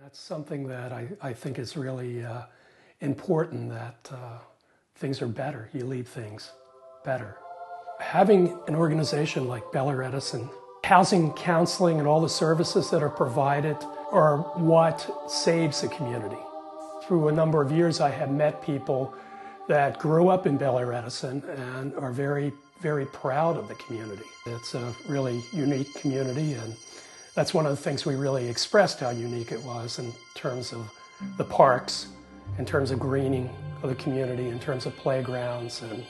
That's something that I think is really important, that things are better. You leave things better. Having an organization like Bel Air Edison, housing counseling and all the services that are provided are what saves a community. Through a number of years, I have met people that grew up in Bel Air Edison and are very, very proud of the community. It's a really unique community, and that's one of the things we really expressed, how unique it was in terms of the parks, in terms of greening of the community, in terms of playgrounds and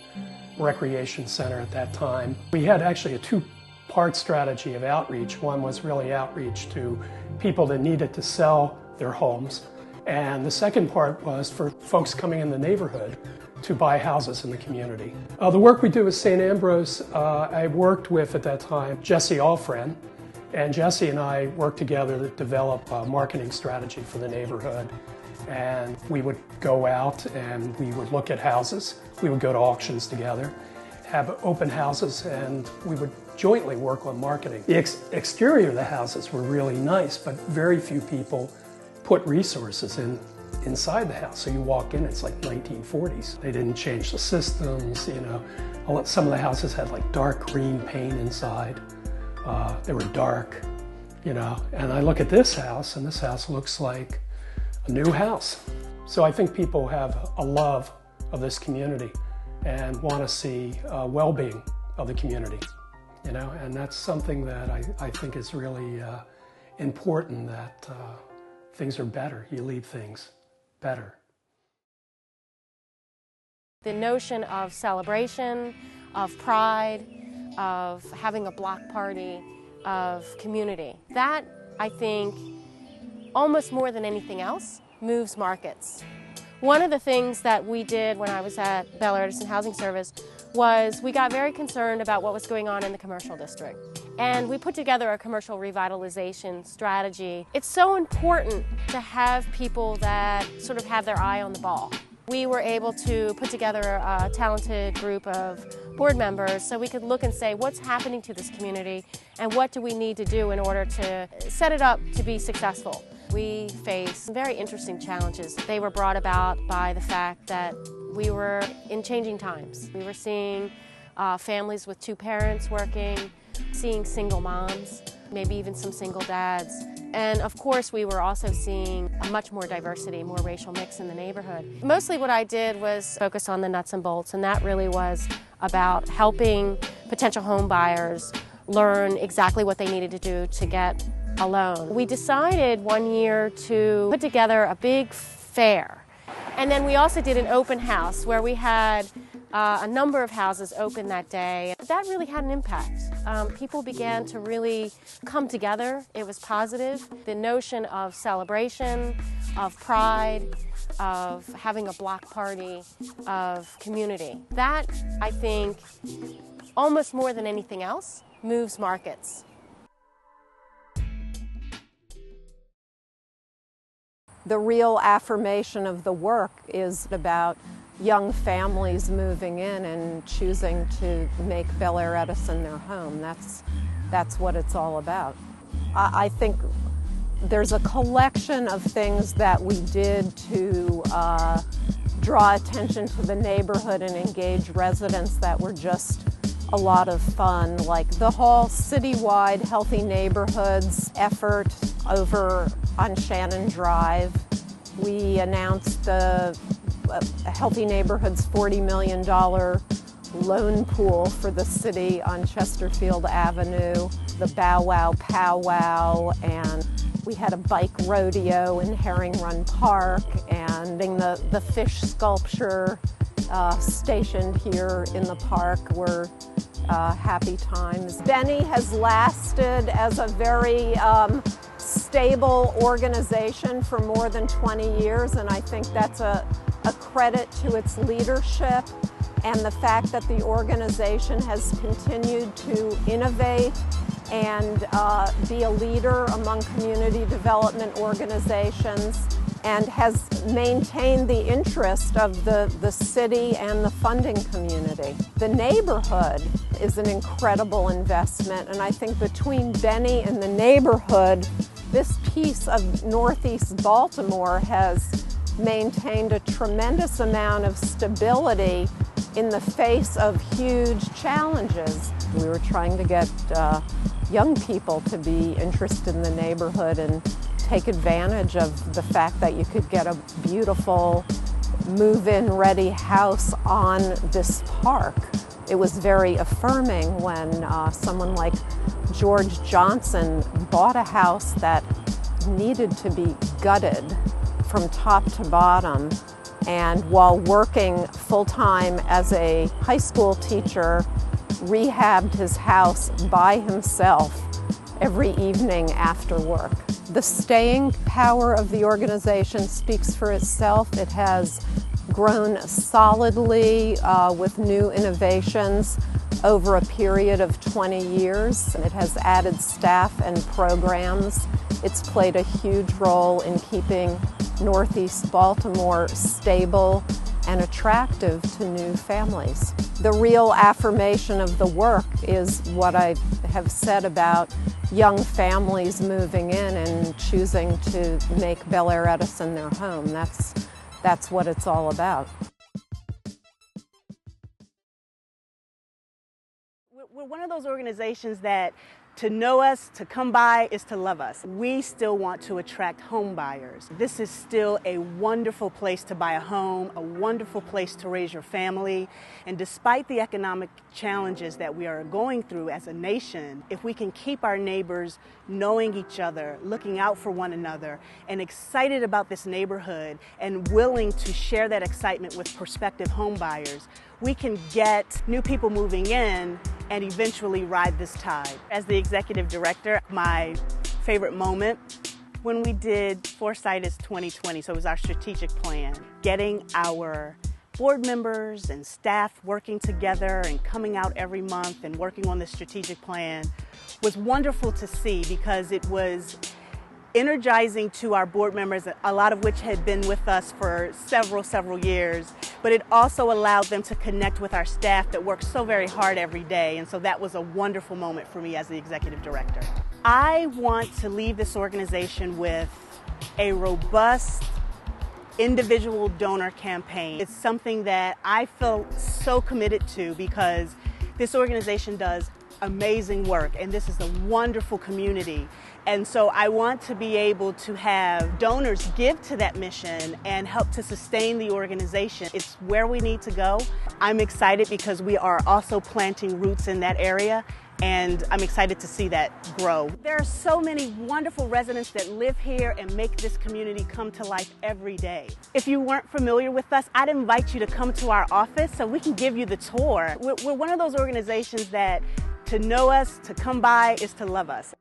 recreation center at that time. We had actually a two-part strategy of outreach. One was really outreach to people that needed to sell their homes, and the second part was for folks coming in the neighborhood to buy houses in the community. The work we do with St. Ambrose, I worked with at that time Jesse Alfred, and Jesse and I worked together to develop a marketing strategy for the neighborhood. And we would go out and we would look at houses. We would go to auctions together, have open houses, and we would jointly work on marketing. The exterior of the houses were really nice, but very few people put resources inside the house. So you walk in, it's like 1940s. They didn't change the systems, you know. Some of the houses had like dark green paint inside. They were dark, you know. And I look at this house, and this house looks like a new house. So I think people have a love of this community and want to see well-being of the community, you know. And that's something that I think is really important, that things are better. You leave things better. The notion of celebration, of pride, of having a block party, of community, that, I think, almost more than anything else, moves markets. One of the things that we did when I was at Bel Air Edison Housing Service was we got very concerned about what was going on in the commercial district. And we put together a commercial revitalization strategy. It's so important to have people that sort of have their eye on the ball. We were able to put together a talented group of board members so we could look and say, what's happening to this community and what do we need to do in order to set it up to be successful. We faced very interesting challenges. They were brought about by the fact that we were in changing times. We were seeing families with two parents working, seeing single moms, maybe even some single dads. And of course, we were also seeing a much more diversity, more racial mix in the neighborhood. Mostly what I did was focus on the nuts and bolts, and that really was about helping potential home buyers learn exactly what they needed to do to get a loan. We decided one year to put together a big fair. And then we also did an open house where we had a number of houses open that day. That really had an impact. People began to really come together. It was positive. The notion of celebration, of pride, of having a block party, of community, that, I think, almost more than anything else, moves markets. The real affirmation of the work is about young families moving in and choosing to make Bel Air Edison their home. That's what it's all about. I think there's a collection of things that we did to draw attention to the neighborhood and engage residents that were just a lot of fun, like the whole citywide Healthy Neighborhoods effort over on Shannon Drive. We announced the Healthy Neighborhoods $40 million loan pool for the city on Chesterfield Avenue, the Bow Wow Powwow, and we had a bike rodeo in Herring Run Park, and the fish sculpture stationed here in the park were happy times. Beni has lasted as a very stable organization for more than 20 years, and I think that's a credit to its leadership and the fact that the organization has continued to innovate and be a leader among community development organizations, and has maintained the interest of the city and the funding community. The neighborhood is an incredible investment, and I think between Beni and the neighborhood, This piece of Northeast Baltimore has maintained a tremendous amount of stability in the face of huge challenges. We were trying to get young people to be interested in the neighborhood and take advantage of the fact that you could get a beautiful move-in ready house on this park. It was very affirming when someone like George Johnson bought a house that needed to be gutted from top to bottom, and while working full-time as a high school teacher, rehabbed his house by himself every evening after work. The staying power of the organization speaks for itself. It has grown solidly with new innovations over a period of 20 years. It has added staff and programs. It's played a huge role in keeping Northeast Baltimore stable and attractive to new families. The real affirmation of the work is what I have said about young families moving in and choosing to make Bel Air Edison their home. That's what it's all about. We're one of those organizations that to know us, to come by, is to love us. We still want to attract home buyers. This is still a wonderful place to buy a home, a wonderful place to raise your family. And despite the economic challenges that we are going through as a nation, if we can keep our neighbors knowing each other, looking out for one another, and excited about this neighborhood and willing to share that excitement with prospective home buyers, we can get new people moving in and eventually ride this tide. As the executive director, my favorite moment when we did Foresight is 2020, so it was our strategic plan. Getting our board members and staff working together and coming out every month and working on this strategic plan was wonderful to see, because it was energizing to our board members, a lot of which had been with us for several years, but it also allowed them to connect with our staff that works so very hard every day, and so that was a wonderful moment for me as the executive director. I want to leave this organization with a robust individual donor campaign. It's something that I feel so committed to, because this organization does amazing work, and this is a wonderful community. And so I want to be able to have donors give to that mission and help to sustain the organization. It's where we need to go. I'm excited because we are also planting roots in that area, and I'm excited to see that grow. There are so many wonderful residents that live here and make this community come to life every day. If you weren't familiar with us, I'd invite you to come to our office so we can give you the tour. We're one of those organizations that to know us, to come by, is to love us.